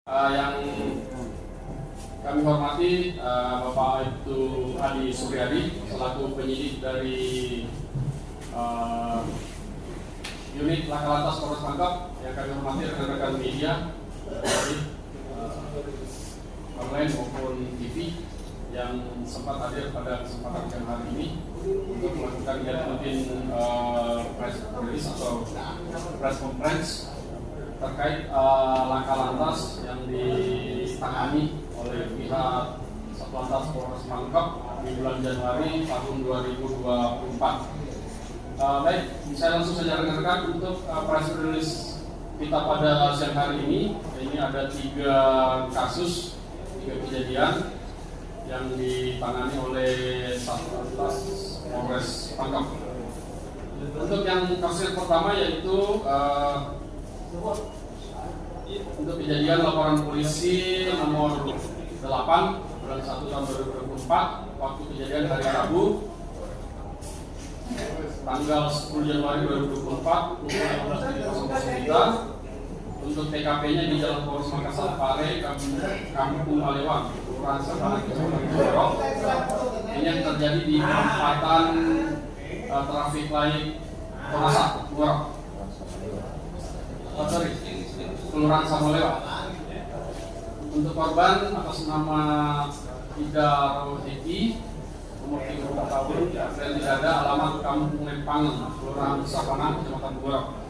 Yang kami hormati Bapak Ibtu Adi Suryadi selaku penyidik dari unit Laka Lantas Polres Pangkep, yang kami hormati rekan-rekan media online maupun TV yang sempat hadir pada kesempatan siang hari ini untuk melakukan press release atau press conference terkait Laka Lantas yang ditangani oleh pihak Satlantas Polres Pangkep di bulan Januari tahun 2024. Baik, saya langsung saja rekan-rekan untuk press release kita pada siang hari ini. Ini ada 3 kasus, 3 kejadian yang ditangani oleh Satlantas Polres Pangkep. Untuk yang kasus yang pertama yaitu untuk kejadian laporan polisi nomor 8 bulan 1 tahun 2024, waktu kejadian hari Rabu tanggal 10 Januari 2024 pukul 15.00 untuk TKP-nya di Jalan Polres Makassar Pare, Kampung Alewang, Kelurahan Sabana, Kecamatan Gorok. Ini yang terjadi di perempatan traffic light Tonasak, Gorok. Kelurahan Samalewa. Untuk korban atas nama Ida Roheti, umur 34 tahun, dan tidak ada alamat Kampung Lempangan, Kelurahan Sabana, Kecamatan Gorok.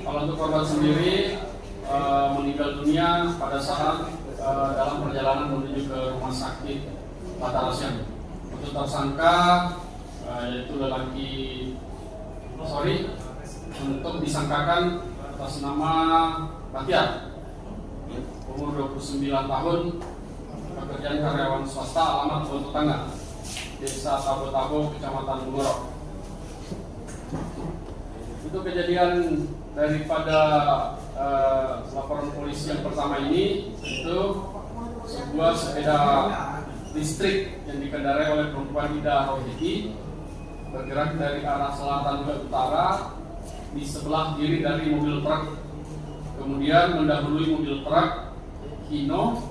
Kalau untuk korban sendiri meninggal dunia pada saat dalam perjalanan menuju ke rumah sakit Batarasian. Untuk tersangka yaitu untuk disangkakan atas nama Batiar, umur 29 tahun, pekerjaan karyawan swasta, alamat Batu Tangga, Desa Tabo-Tabo, Kecamatan Gorok. Untuk kejadian daripada laporan polisi yang pertama ini, itu sebuah sepeda listrik yang dikendarai oleh perempuan Ida Roheti bergerak dari arah selatan ke utara di sebelah kiri dari mobil truk, kemudian mendahului mobil truk Hino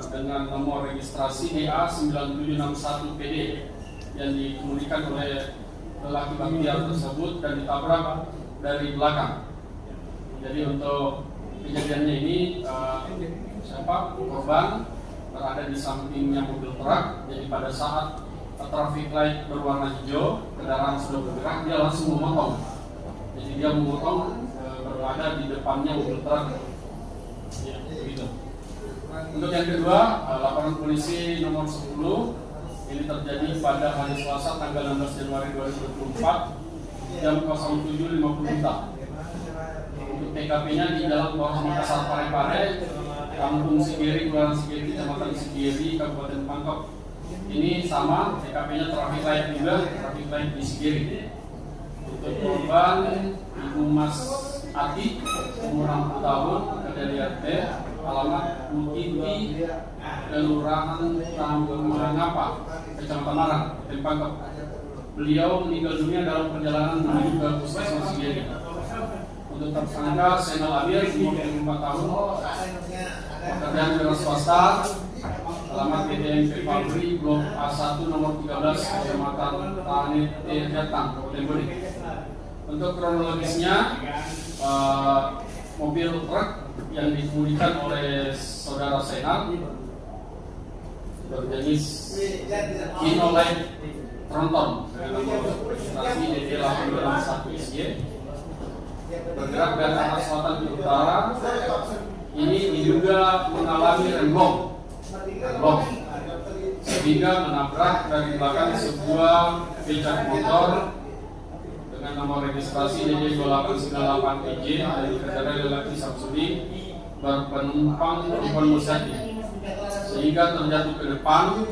dengan nomor registrasi EA 9761PD yang dikemudikan oleh lelaki Batiar tersebut dan ditabrak dari belakang. Jadi untuk kejadiannya ini korban berada di sampingnya mobil truk. Jadi pada saat traffic light berwarna hijau, kendaraan sudah bergerak, dia langsung memotong. Jadi dia memotong berada di depannya mobil truk. Ya, begitu. Untuk yang kedua, laporan polisi nomor 10 ini terjadi pada hari Selasa tanggal 16 Januari 2024 jam 07.50. Untuk TKP-nya di Jalan Polres Makassar Pare, Kampung Sigiri, Kelurahan Sigiri, Kecamatan Sigiri, Kabupaten Pangkep. Ini sama, TKP-nya traffic light juga, traffic light di Sigiri. Untuk korban Ibu Mas Ati, umur 60 tahun, kerja di RT, alamat Bukiti, Kelurahan Ngapa, Kecamatan Marang, Kabupaten Pangkep. Beliau meninggal dunia dalam perjalanan menuju ke Puskesmas Sigiri. Untuk tersangka Senal Amir, umur 24 tahun, pekerjaan wira swasta, alamat PTMP Pabri, Blok A1 nomor 13, Kecamatan Tanete Jatang, Kabupaten Bode. Untuk kronologisnya, mobil truk yang dikemudikan oleh saudara Senal berjenis Hino Light Tronton dengan nomor registrasi DD821SY bergerak dari arah selatan ke utara. Ini diduga mengalami remblong sehingga menabrak dari belakang sebuah becak motor dengan nomor registrasi DD2898EJ yang dikendarai lelaki Samsudi berpenumpang perempuan Musati, sehingga terjatuh ke depan.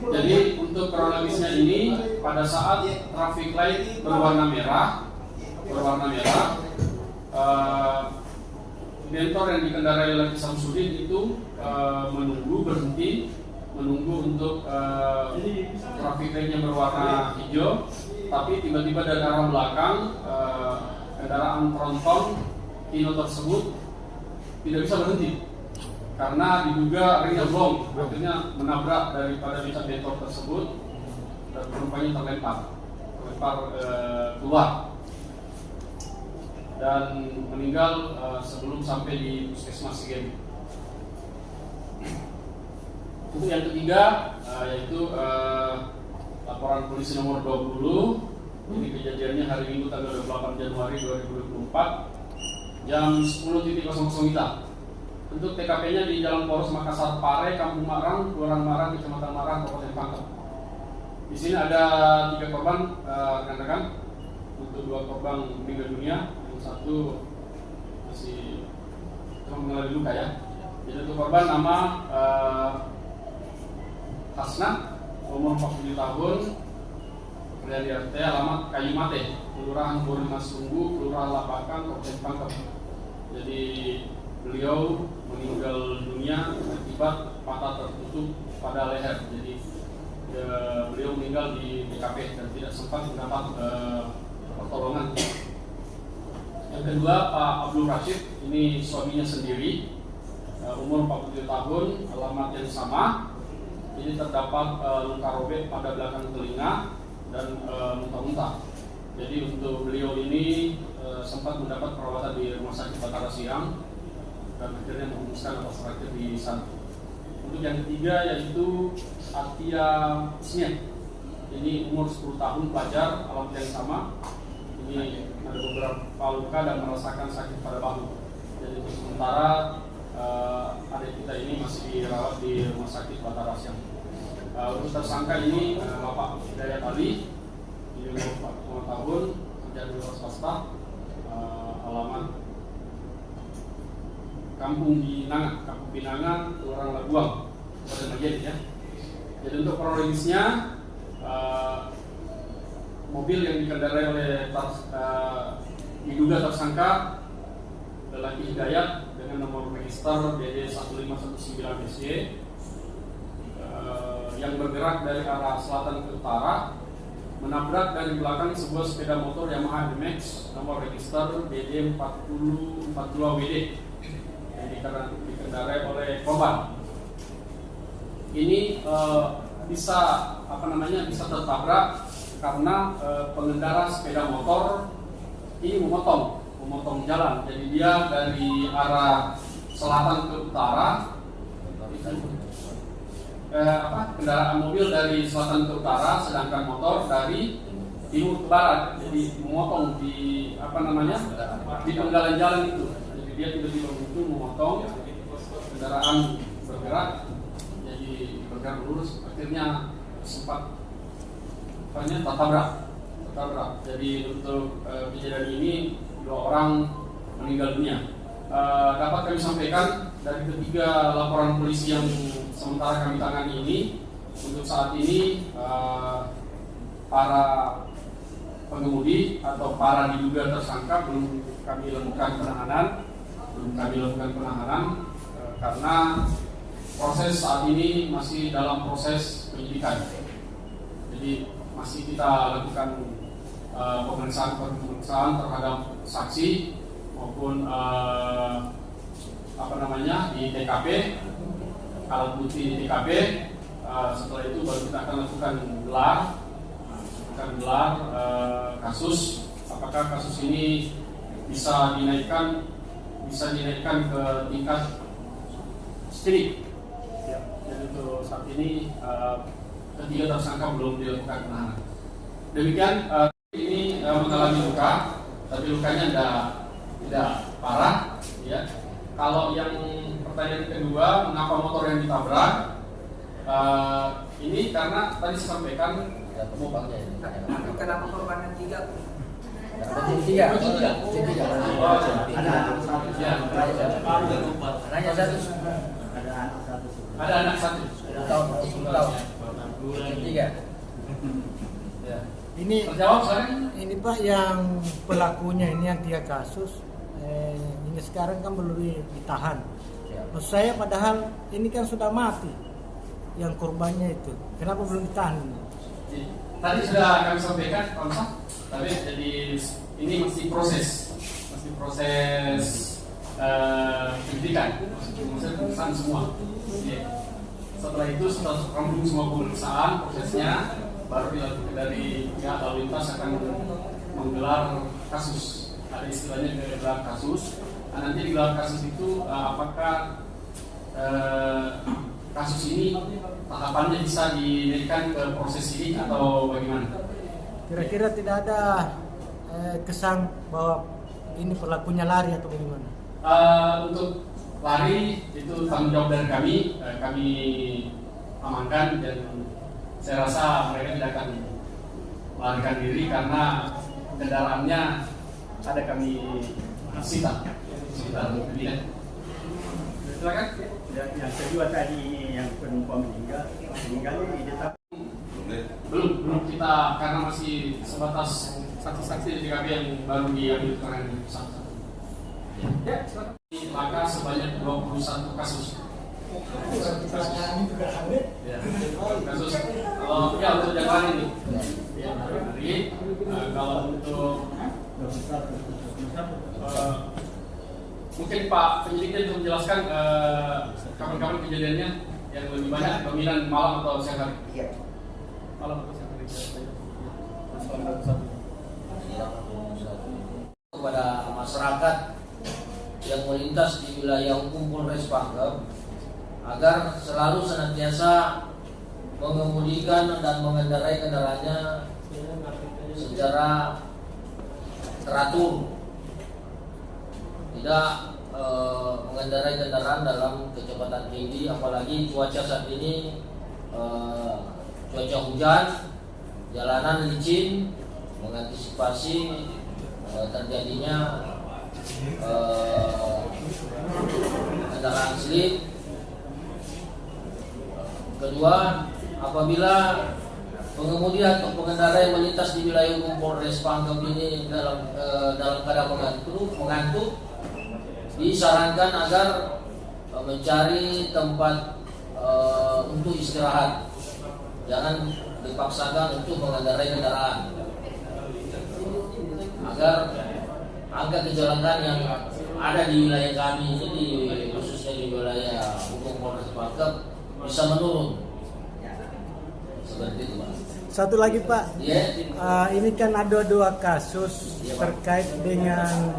Jadi untuk kronologisnya ini, pada saat traffic light berwarna merah, bentor yang dikendarai lelaki Samsudin itu berhenti menunggu untuk traffic light-nya berwarna hijau, tapi tiba-tiba dari arah belakang kendaraan tronton Hino tersebut tidak bisa berhenti karena diduga ringnya blong, akhirnya menabrak daripada becak motor tersebut dan penumpangnya terlempar keluar dan meninggal sebelum sampai di puskesmas Sigem. Untuk yang ketiga yaitu laporan polisi nomor 20. Ini kejadiannya hari Minggu tanggal 28 Januari 2024 jam 10.00 WITA. Untuk TKP-nya di Jalan Poros Makassar Pare, Kampung Marang, Kelurahan Marang, Kecamatan Marang, Kabupaten Pangkep. Di sini ada 3 korban, rekan-rekan. Untuk 2 korban meninggal dunia, yang satu masih mengalami luka ya. Jadi untuk korban nama Hasna, umur 47 tahun, dari RT, alamat Kayu Mate, Kelurahan Borimas Sunggu, Kelurahan Labakan, Kabupaten Pangkep. Jadi beliau meninggal dunia akibat patah tertutup pada leher. Jadi beliau meninggal di TKP dan tidak sempat mendapat pertolongan. Yang kedua Pak Abdul Rashid, ini suaminya sendiri, umur 47 tahun, alamat yang sama. Ini terdapat luka robek pada belakang telinga dan muntah-muntah. Jadi untuk beliau ini sempat mendapat perawatan di Rumah Sakit Batara Siang dan akhirnya memutuskan atas terakhir di sana. Untuk yang ketiga yaitu Atia Smith. Ini umur 10 tahun, pelajar, alamat yang sama. Ini ada beberapa luka dan merasakan sakit pada bahu. Jadi untuk sementara adik kita ini masih dirawat di Rumah Sakit Batara Siang. Untuk tersangka ini Bapak Hidayat Ali, ini umur 45 tahun, kerja di luar swasta, alamat Kampung Binanga, Kelurahan Labuang, Kabupaten Majene ya. Jadi untuk kronologisnya, mobil yang dikendarai oleh diduga tersangka lelaki Hidayat dengan nomor register DD 1519 SY yang bergerak dari arah selatan ke utara menabrak dari belakang sebuah sepeda motor Yamaha NMAX nomor register DD 4042 WD yang dikendarai oleh korban. Ini bisa tertabrak karena pengendara sepeda motor ini memotong jalan. Jadi dia dari arah selatan ke utara, kendaraan mobil dari selatan ke utara, sedangkan motor dari timur ke barat. Jadi memotong di di penggalan jalan itu. Jadi dia tiba-tiba muncul memotong, kendaraan bergerak, jadi bergerak lurus, akhirnya sempat tertabrak. Jadi untuk kejadian ini 2 orang meninggal dunia. Dapat kami sampaikan dari ketiga laporan polisi yang sementara kami tangani ini, untuk saat ini para pengemudi atau para diduga tersangka belum kami lakukan penahanan karena proses saat ini masih dalam proses penyidikan. Di masih kita lakukan pemeriksaan terhadap saksi maupun di TKP, alat bukti di TKP. Setelah itu baru kita akan lakukan gelar kasus. Apakah kasus ini bisa dinaikkan ke tingkat sidik. Ya. Dan untuk saat ini ketiga tersangka belum dilakukan penahanan. Demikian ini mengalami luka, tapi lukanya tidak parah. Ya. Kalau yang pertanyaan kedua, mengapa motor yang ditabrak? Ini karena tadi saya sampaikan kenapa korban yang 3? Ada anak satu. Ini terjawab sekarang? Ini Pak yang pelakunya ini yang 3 kasus. Ini sekarang kan belum ditahan. Maksud saya padahal ini kan sudah mati yang korbannya itu. Kenapa belum ditahan? Tadi sudah kami sampaikan, Pak, tapi jadi ini masih proses. di proses penyidikan, proses pemeriksaan semua. Jadi, setelah itu setelah rampung semua pemeriksaan prosesnya, baru dilakukan dari pihak lalu lintas akan menggelar kasus. Ada istilahnya gelar kasus. Nah, nanti di gelar kasus itu apakah kasus ini tahapannya bisa dinaikkan ke proses ini atau bagaimana? Kira-kira tidak ada kesan bahwa ini pelakunya lari atau bagaimana? Untuk lari itu tanggung jawab dari kami amankan, dan saya rasa mereka tidak akan melarikan diri karena kendaraannya ada kami sita. Silakan. Yang kedua tadi yang penumpang meninggalnya ditetapkan belum kita, karena masih sebatas saksi-saksi di TKP yang baru diambil keterangan saksi. Ya, silakan. Maka sebanyak 21 kasus. Ya, kasus. Kalau ya untuk yang lain ini, ya hari kalau untuk mungkin Pak penyidiknya untuk menjelaskan kapan-kapan kejadiannya yang lebih banyak, pemilihan malam atau siang hari? Iya. Malam atau siang hari? Kepada masyarakat yang melintas di wilayah hukum Polres Pangkep agar selalu senantiasa mengemudikan dan mengendarai kendaraannya secara teratur, tidak mengendarai kendaraan dalam kecepatan tinggi, apalagi cuaca saat ini cuaca hujan, jalanan licin, mengantisipasi terjadinya kendaraan slip. Kedua, apabila pengemudi atau pengendara yang melintas di wilayah hukum Polres Pangkep ini dalam keadaan mengantuk, disarankan agar mencari tempat untuk istirahat, jangan dipaksakan untuk mengendarai kendaraan, agar angka kecelakaan yang ada di wilayah kami ini, khususnya di wilayah hukum Polres Pangkep, bisa menurun. Seperti itu, Pak. Satu lagi, Pak. Yeah. Ini kan ada dua kasus terkait dengan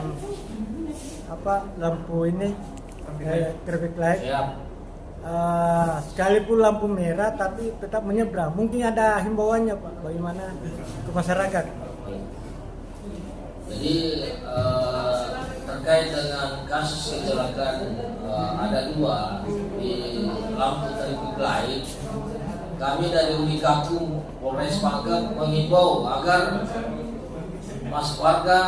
lampu ini, traffic light. Yeah. Sekalipun lampu merah tapi tetap menyeberang. Mungkin ada himbauannya, Pak, bagaimana ke masyarakat? Jadi terkait dengan kasus kecelakaan ada dua di lampu traffic light, kami dari Unikakum Polres Pangkep mengimbau agar warga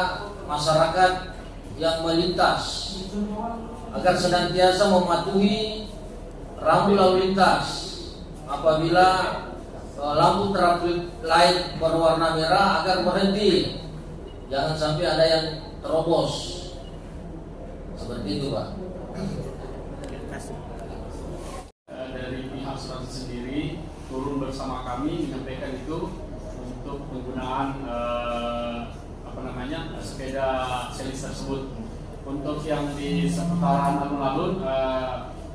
masyarakat yang melintas agar senantiasa mematuhi rambu lalu lintas. Apabila lampu traffic light berwarna merah agar berhenti, jangan sampai ada yang terobos. Seperti itu, Pak. Dari pihak asuransi sendiri turun bersama kami menyampaikan itu untuk penggunaan sepeda selis tersebut. Untuk yang di seputaran alun-alun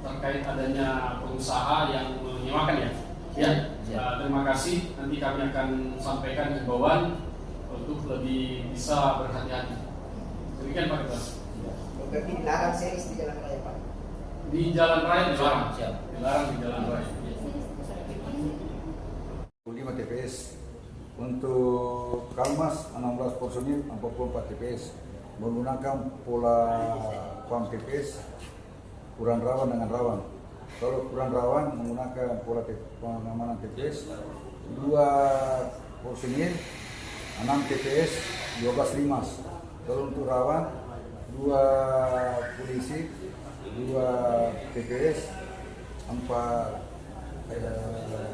terkait adanya pengusaha yang menyewakan ya. Terima kasih. Nanti kami akan sampaikan himbauan untuk lebih bisa berhati-hati. Demikian Pak Ketua. Berarti dilarang series di jalan raya, Pak? Di jalan raya dilarang. Siap. Dilarang di jalan raya. 5 TPS. Untuk Kalmas 16 personil 44 TPS menggunakan pola PAM TPS kurang rawan dengan rawan. Kalau kurang rawan menggunakan pola pengamanan TPS 2 personil 6 TPS 12 limas. Kalau untuk rawan 2 polisi 2 TPS 4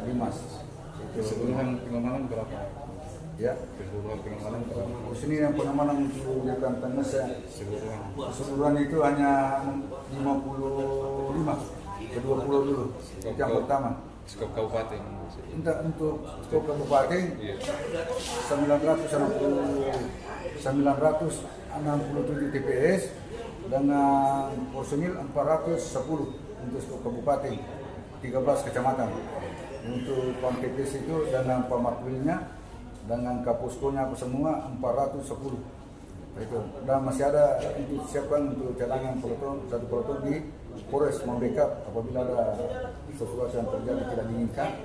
limas. Keseluruhan pengamanan berapa? Ya, Keseluruhan pengamanan berapa? sini yang pengamanan untuk Dekan Tengah keseluruhan itu hanya 55 ke 20 dulu. Itu yang pertama. skop kabupaten. Untuk skop kabupaten Iya. 967 TPS dengan personil 410 untuk skop kabupaten, 13 kecamatan. Untuk Pam TPS itu dengan Pamapilnya dengan Kaposkonya apa semua 410. Itu. Dan masih ada untuk siapkan untuk cadangan peloton, satu peloton di Polres membackup apabila ada sesuatu yang terjadi tidak diinginkan,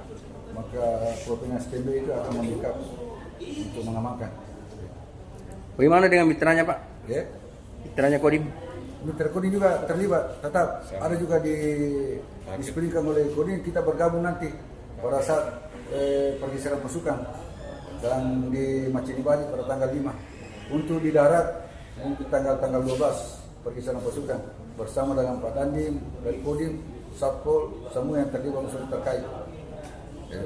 maka pelotonnya STB itu akan membackup untuk mengamankan. Bagaimana dengan mitranya Pak? Ya. Mitranya Kodim? Mitra Kodim juga terlibat, tetap ada juga disiplinkan oleh Kodim. Kita bergabung nanti pada saat pergeseran pasukan dan di Macini Bali pada tanggal 5. Untuk di darat untuk tanggal 12 pergeseran pasukan bersama dengan Pak Dandim dari Kodim, Satpol, semua yang terlibat unsur terkait. Ya.